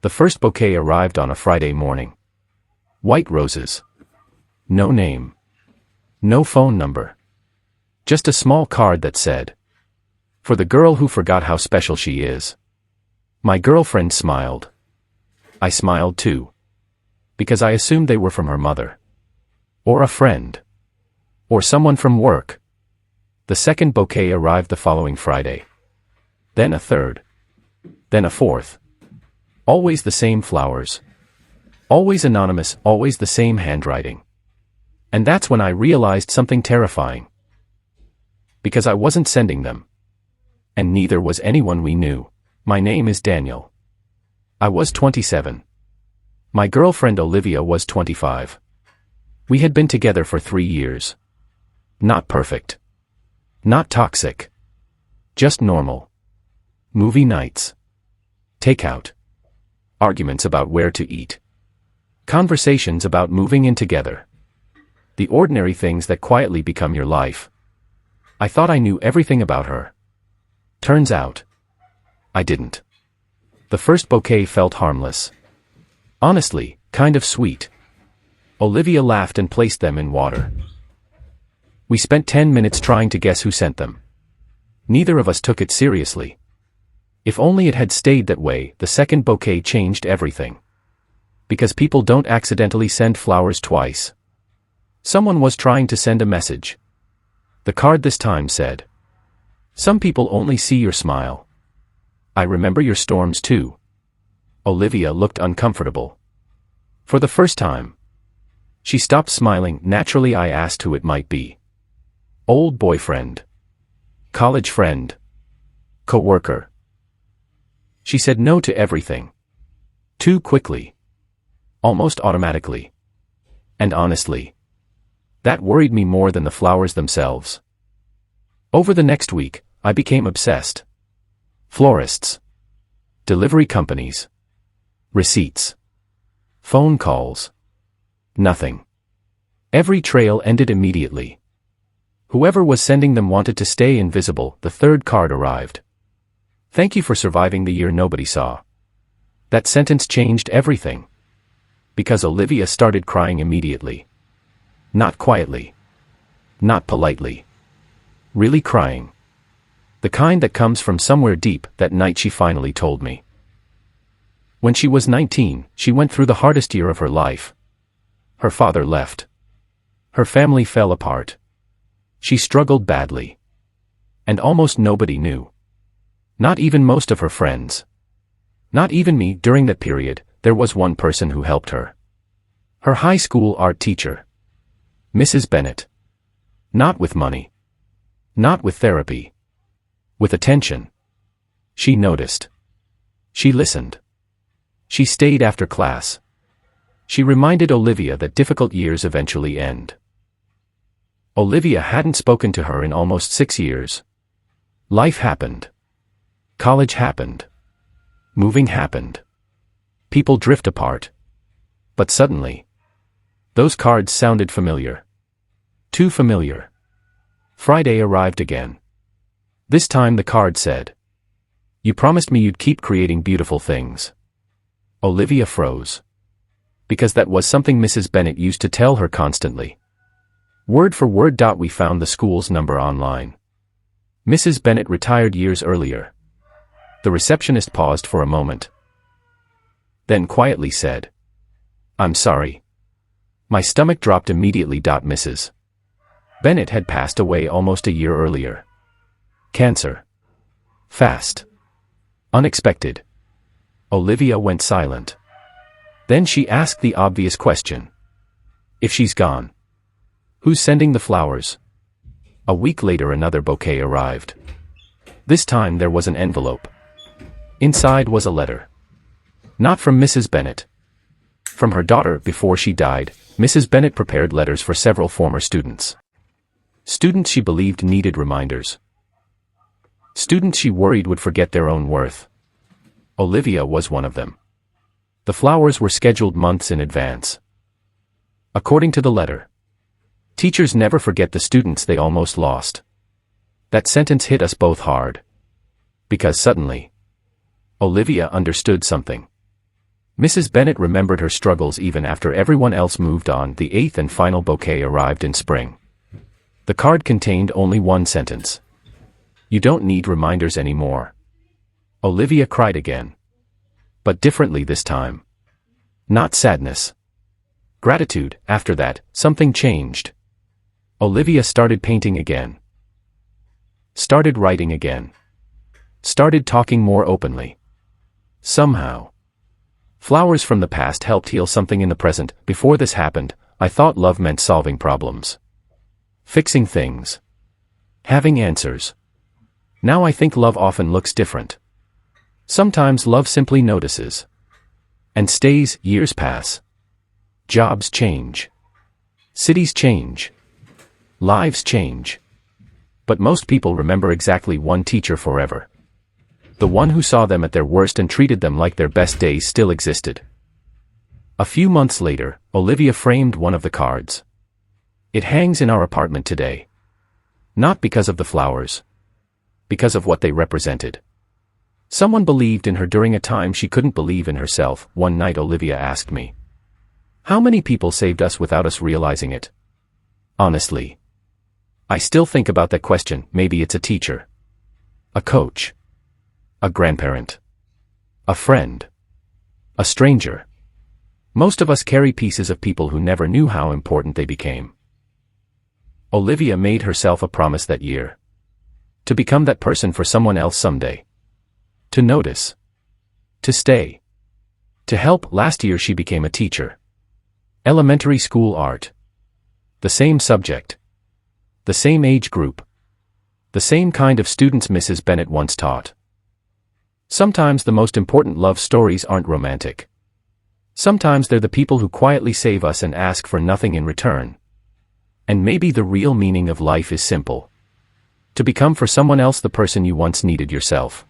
The first bouquet arrived on a Friday morning. White roses. No name. No phone number. Just a small card that said, "For the girl who forgot how special she is." My girlfriend smiled. I smiled too. Because I assumed they were from her mother. Or a friend. Or someone from work. The second bouquet arrived the following Friday. Then a third. Then a fourth. Always the same flowers. Always anonymous, always the same handwriting. And that's when I realized something terrifying. Because I wasn't sending them. And neither was anyone we knew. My name is Daniel. I was 27. My girlfriend Olivia was 25. We had been together for 3 years. Not perfect. Not toxic. Just normal. Movie nights. Takeout. Arguments about where to eat. Conversations about moving in together. The ordinary things that quietly become your life. I thought I knew everything about her. Turns out, I didn't. The first bouquet felt harmless. Honestly, kind of sweet. Olivia laughed and placed them in water. We spent 10 minutes trying to guess who sent them. Neither of us took it seriously. If only it had stayed that way, the second bouquet changed everything. Because people don't accidentally send flowers twice. Someone was trying to send a message. The card this time said, "Some people only see your smile. I remember your storms too." Olivia looked uncomfortable. For the first time. She stopped smiling. Naturally, I asked who it might be. Old boyfriend. College friend. Co-worker. She said no to everything. Too quickly. Almost automatically. And honestly, that worried me more than the flowers themselves. Over the next week, I became obsessed. Florists. Delivery companies. Receipts. Phone calls. Nothing. Every trail ended immediately. Whoever was sending them wanted to stay invisible. The third card arrived. "Thank you for surviving the year nobody saw." That sentence changed everything. Because Olivia started crying immediately. Not quietly. Not politely. Really crying. The kind that comes from somewhere deep. That night she finally told me. When she was 19, she went through the hardest year of her life. Her father left. Her family fell apart. She struggled badly. And almost nobody knew. Not even most of her friends. Not even me. During that period, there was one person who helped her. Her high school art teacher. Mrs. Bennett. Not with money. Not with therapy. With attention. She noticed. She listened. She stayed after class. She reminded Olivia that difficult years eventually end. Olivia hadn't spoken to her in almost 6 years. Life happened. College happened. Moving happened. People drift apart. But suddenly, those cards sounded familiar. Too familiar. Friday arrived again. This time the card said, "You promised me you'd keep creating beautiful things." Olivia froze. Because that was something Mrs. Bennett used to tell her constantly. Word for word. We found the school's number online. Mrs. Bennett retired years earlier. The receptionist paused for a moment. Then quietly said, "I'm sorry." My stomach dropped immediately. Mrs. Bennett had passed away almost a year earlier. Cancer. Fast. Unexpected. Olivia went silent. Then she asked the obvious question. If she's gone, who's sending the flowers? A week later another bouquet arrived. This time there was an envelope. Inside was a letter. Not from Mrs. Bennett. From her daughter. Before she died, Mrs. Bennett prepared letters for several former students. Students she believed needed reminders. Students she worried would forget their own worth. Olivia was one of them. The flowers were scheduled months in advance. According to the letter, teachers never forget the students they almost lost. That sentence hit us both hard. Because suddenly, Olivia understood something. Mrs. Bennet remembered her struggles even after everyone else moved on. The eighth and final bouquet arrived in spring. The card contained only one sentence. "You don't need reminders anymore." Olivia cried again. But differently this time. Not sadness. Gratitude. After that, something changed. Olivia started painting again. Started writing again. Started talking more openly. Somehow. Flowers from the past helped heal something in the present. Before this happened, I thought love meant solving problems. Fixing things. Having answers. Now I think love often looks different. Sometimes love simply notices. And stays. Years pass. Jobs change. Cities change. Lives change. But most people remember exactly one teacher forever. The one who saw them at their worst and treated them like their best days still existed. A few months later, Olivia framed one of the cards. It hangs in our apartment today. Not because of the flowers. Because of what they represented. Someone believed in her during a time she couldn't believe in herself. One night Olivia asked me, "How many people saved us without us realizing it?" Honestly, I still think about that question. Maybe it's a teacher. A coach. A grandparent. A friend. A stranger. Most of us carry pieces of people who never knew how important they became. Olivia made herself a promise that year. To become that person for someone else someday. To notice. To stay. To help. Last year she became a teacher. Elementary school art. The same subject. The same age group. The same kind of students Mrs. Bennet once taught. Sometimes the most important love stories aren't romantic. Sometimes they're the people who quietly save us and ask for nothing in return. And maybe the real meaning of life is simple. To become for someone else the person you once needed yourself.